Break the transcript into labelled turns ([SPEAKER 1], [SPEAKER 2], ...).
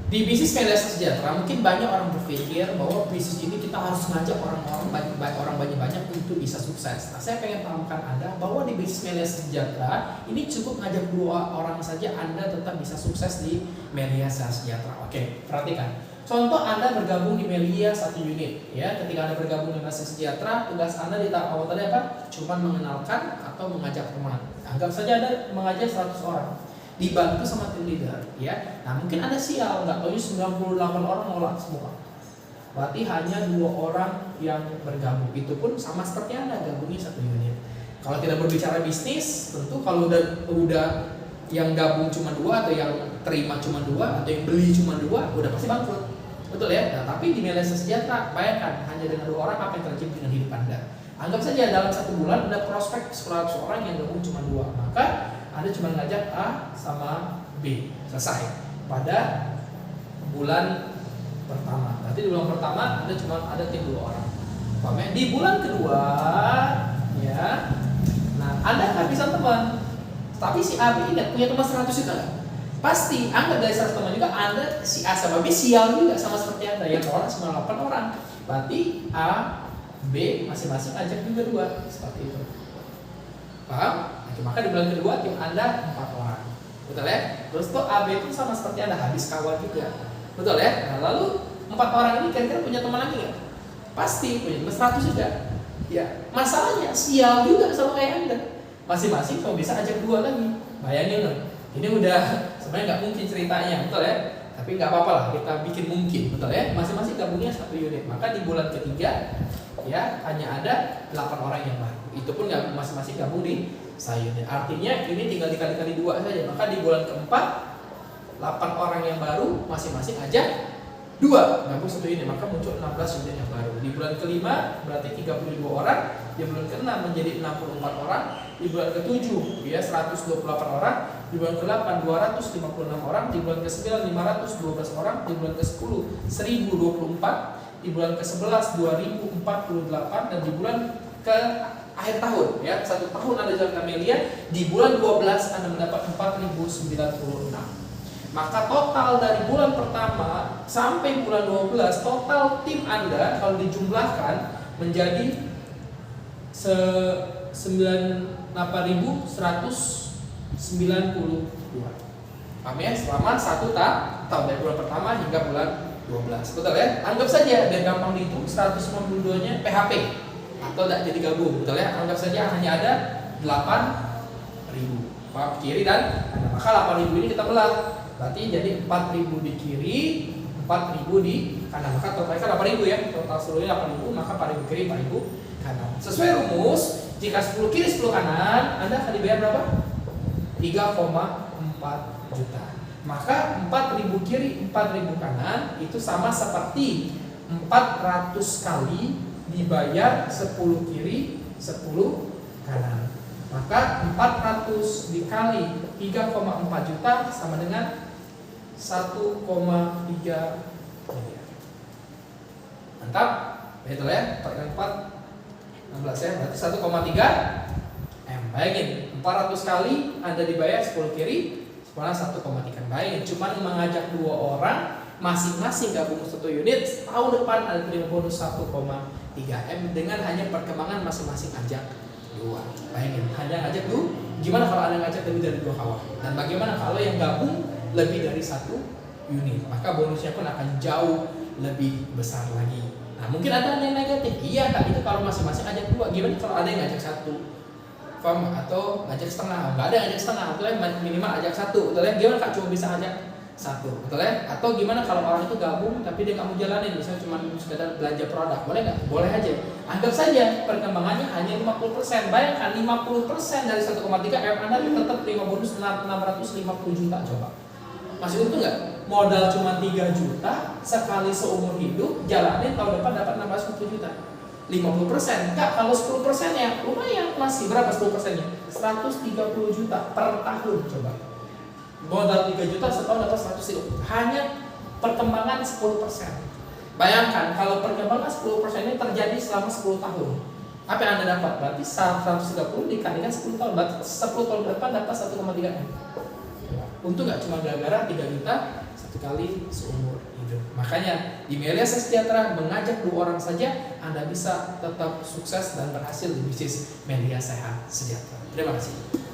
[SPEAKER 1] Di bisnis media sejahtera mungkin banyak orang berpikir bahwa bisnis ini kita harus ngajak orang banyak untuk bisa sukses. Nah, saya pengen pahamkan Anda bahwa di bisnis media sejahtera ini cukup ngajak 2 orang saja Anda tetap bisa sukses di media sejahtera. Oke, perhatikan. Contoh Anda bergabung di Melia 1 unit, ya. Ketika Anda bergabung di media sejahtera, tugas Anda di tahap awal tadi apa? Cuman mengenalkan atau mengajak teman. Anggap saja Anda mengajak 100 orang. Dibantu sama tim leader, ya. Nah, mungkin Anda sial, nggak tahu 98 orang nolak semua. Berarti hanya 2 orang yang bergabung. Itu pun sama seperti Anda gabungin 1 unit. Kalau kita berbicara bisnis, tentu kalau udah yang gabung cuma 2 atau yang terima cuma 2 atau yang beli cuma 2, udah pasti bangkrut. Betul ya? Nah, tapi di media sejahtera, bayangkan hanya dengan 2 orang apa yang terjadi dengan hidup Anda. Anggap saja dalam 1 bulan ada prospek 100 orang yang gabung cuma 2, maka Anda cuma ngajak A sama B, selesai pada bulan pertama. Nanti di bulan pertama Anda cuma ada tim 2 orang. Paham ya? Di bulan kedua, ya, nah Anda kehabisan teman, tapi si A B ini punya teman 100 juga nggak? Pasti Anda dari 100 teman juga, Anda si A sama B sial juga sama seperti Anda yang orang 98 orang. Berarti A, B masing-masing ajak juga 2, seperti itu. Paham? Maka di bulan kedua tim Anda 4 orang. Betul ya? Terus tuh AB itu sama seperti Anda, habis kawan juga. Betul ya? Nah, lalu 4 orang ini kira-kira punya teman lagi nggak? Pasti punya teman 100 juga. Ya, masalahnya sial juga sama kayak Anda. Masing-masing cuma bisa ajak 2 lagi. Bayangin loh. Ini udah sebenarnya nggak mungkin ceritanya, betul ya? Tapi nggak apa-apa lah, kita bikin mungkin, betul ya? Masing-masing gabungnya 1 unit. Maka di bulan ketiga, ya hanya ada 8 orang yang baru. Itu pun nggak masing-masing gabung di sayurnya. Artinya ini tinggal dikali-kali 2 saja. Maka di bulan keempat 8 orang yang baru masing-masing ajak 2 gabung 1 unit, maka muncul 16 unit yang baru. Di bulan kelima berarti 32 orang. Di bulan ke-6 menjadi 64 orang. Di bulan ke-7 ya 128 orang. Di bulan ke-8 256 orang. Di bulan ke-9 512 orang. Di bulan ke-10 1024. Di bulan ke-11 2048. Dan di bulan ke akhir tahun ya 1 tahun Anda jalan Melia, di bulan 12 Anda mendapat 4096. Maka total dari bulan pertama sampai bulan 12 total tim Anda kalau dijumlahkan menjadi 98.192. Paham ya? Selama 1 tahun dari bulan pertama hingga bulan 12. Betul ya? Anggap saja biar gampang dihitung 192-nya PHP atau tidak jadi gabung, betul ya? Anggap saja hanya ada 8.000. Paham? Kiri dan kanan. Maka 8.000 ini kita belah. Berarti jadi 4.000 di kiri, 4.000 di kanan. Maka totalnya kan 8.000 ya. Total seluruhnya 8.000, maka 4.000 kiri, 4.000 kanan. Sesuai rumus, jika 10 kiri 10 kanan, Anda akan dibayar berapa? 3,4 juta. Maka 4.000 kiri, 4.000 kanan itu sama seperti 400 kali dibayar 10 kiri, 10 kanan. Maka 400 dikali 3,4 juta sama dengan 1,3 miliar. Mantap. Betul ya? 4 kali 4 16 ya. Berarti 1,3 M. Bayangin 400 kali Anda dibayar 10 kiri, semuanya 1,3. Bayangin cuma mengajak 2 orang masing-masing gabung 1 unit, tahun depan ada terima bonus 1,3 M dengan hanya perkembangan masing-masing ajak 2. Bayangin hanya ngajak 2. Gimana kalau Anda ngajak lebih dari 2 kawan? Dan bagaimana kalau yang gabung lebih dari 1 unit? Maka bonusnya pun akan jauh lebih besar lagi. Nah, mungkin ada yang negatif. Iya Kak, itu kalau masing-masing ajak 2. Gimana kalau ada yang ngajak 1? Paham? Atau ngajak setengah? Enggak ada yang ngajak setengah, betul ya? Minimal ajak 1. Betul ya? Gimana Kak cuma bisa ajak 1? Betul ya? Atau gimana kalau orang itu gabung tapi dia nggak mau jalanin, misalnya cuma sekedar belanja produk, boleh nggak? Boleh aja. Anggap saja perkembangannya hanya 50%. Bayangkan 50% dari 1,3 M Anda tetap terima bonus 650 juta. Coba masih untung nggak? Modal cuma 3 juta sekali seumur hidup, jalanin tahun depan dapat 650 juta. 50%. Kak, kalau 10% ya lumayan, masih berapa 10%-nya? 130 juta per tahun. Coba modal 3 juta setahun dapat 100 juta. Hanya perkembangan 10%. Bayangkan kalau perkembangan 10% ini terjadi selama 10 tahun. Apa yang Anda dapat? Berarti 130 dikalikan 10 tahun. Berarti 10 tahun ke depan dapat 1,3 M. Untung nggak cuma gara-gara 3 juta 1 kali seumur hidup. Makanya di Melia Sejahtera mengajak 2 orang saja Anda bisa tetap sukses dan berhasil di bisnis Melia Sehat Sejahtera. Terima kasih.